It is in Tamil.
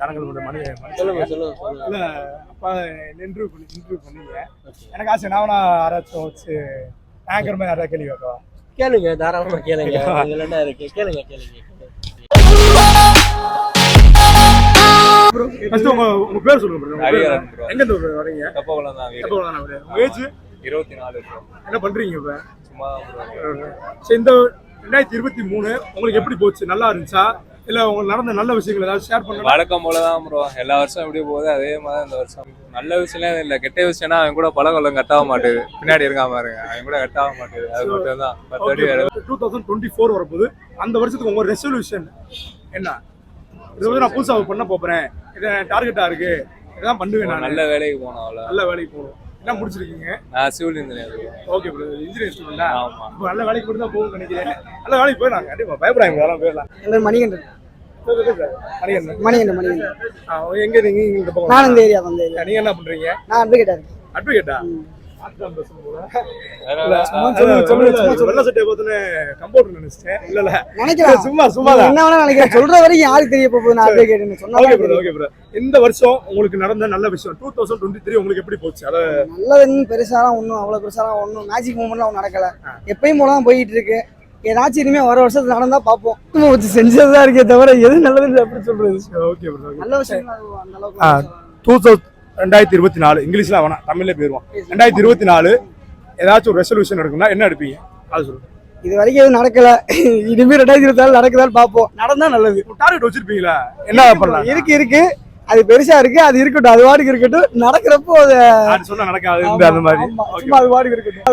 தரங்கள் மணி சொல்லுங்க. இல்லை அப்பா இன்டர்வியூ பண்ணீங்க. எனக்கு ஆசை நான் யாராச்சும் வச்சு ஆங்கர் மாதிரி யாராவது கேள்வி வைக்கவா? கேளுங்க, தாராளமா கேளுங்க. என்ன இருக்கு, கேளுங்க. ஃபர்ஸ்ட் உங்க பேர் சொல்லுங்க. ஹரிஹரன் ப்ரோ. எங்க இருந்து வரீங்க? கப்பகுளம் தான் வீடு. கப்பகுளம். உங்க ஏஜ் 24 ப்ரோ. என்ன பண்றீங்க இப்ப? சும்மா ப்ரோ. சரி, இந்த 2023 உங்களுக்கு எப்படி போச்சு? நல்லா இருந்துச்சா இல்ல உங்களுக்கு நடந்த நல்ல விஷயங்கள் ஏதாவது ஷேர் பண்ணுங்க. வழக்கம் போல தான் ப்ரோ. எல்லா வருஷம் எப்படி போகுது அதே மாதிரி இந்த வருஷம் நல்ல விஷயம் இல்லை. கெட்ட விஷயம்னா அவன் கூட பழக்கம் கட்டாக மாட்டேது. பின்னாடி இருக்கா பாருங்க, அவன் கூட கட்டாக மாட்டேது. அது மட்டும் தான். 2024 வரப்போகுது. அந்த வருஷத்துக்கு உங்க ரெசல்யூஷன் என்ன? இது வந்து நான் புதுசா பண்ண போறேன், இது டார்கெட்டா இருக்கு, இதான் பண்ணுவேன், நான் நல்ல வேலைக்கு போனோம். அவ்வளோ நல்ல வேலைக்கு போகணும். என்ன முடிச்சிருக்கீங்க? நான் civil engineer. Okay bro. Engineer ஸ்டூடெண்டா? ஆமா. இப்போ நல்ல வேலைக்கு போட்டு தான் போகணும்னு நினைக்கிறேன். நல்ல வேலைக்கு போயிடலாம் கண்டிப்பா, பயப்படாங்க, அதெல்லாம் போயிடலாம். என் மணிகண்டன். எங்க நீங்க? நான் இந்த ஏரியா தான். நீங்க என்ன பண்றீங்க? நான் அட்வொகேட்டா இருக்கேன். அட்வொகேட்டா? சொல்ற வரைக்கும் யாருக்கு தெரிய போகுது? இந்த வருஷம் உங்களுக்கு நடந்த நல்ல விஷயம் 2023 உங்களுக்கு எப்படி போச்சு? நல்லதுன்னு பெருசாலாம் ஒன்றும் அவ்வளவு பெருசாலாம் ஒன்றும் மேஜிக் மூமெண்ட்லாம் ஒன்றும் நடக்கல. எப்பயும் போலதான் போயிட்டு இருக்கு. ஏதாச்சும் இனிமே வர வருஷத்துல நடந்தா பாப்போம். செஞ்சதுதான் இருக்கே தவிர எது நல்லதுன்னு எப்படி சொல்றது? நல்ல விஷயம் அந்த அளவுக்கு. 2024 இங்கிலீஷ்ல வேணாம், தமிழ்ல போயிருவோம். 2024 ஏதாச்சும் ஒரு ரெசல்யூஷன் எடுக்கணும்னா என்ன எடுப்பீங்க? அது சொல்லுங்க. இது வரைக்கும் எதுவும் நடக்கல. இனிமே 2024 நடக்குதான்னு பாப்போம். நடந்தா நல்லது. டார்கெட் வச்சிருப்பீங்களா? என்ன பண்ணலாம்? இருக்கு. அது பெருசா இருக்கு. அது இருக்கட்டும், அது வாடிக்கு இருக்கட்டும். நடக்கிறப்போ அது சொன்னா நடக்காது அந்த மாதிரி. அது வாடிக்கு இருக்கட்டும்.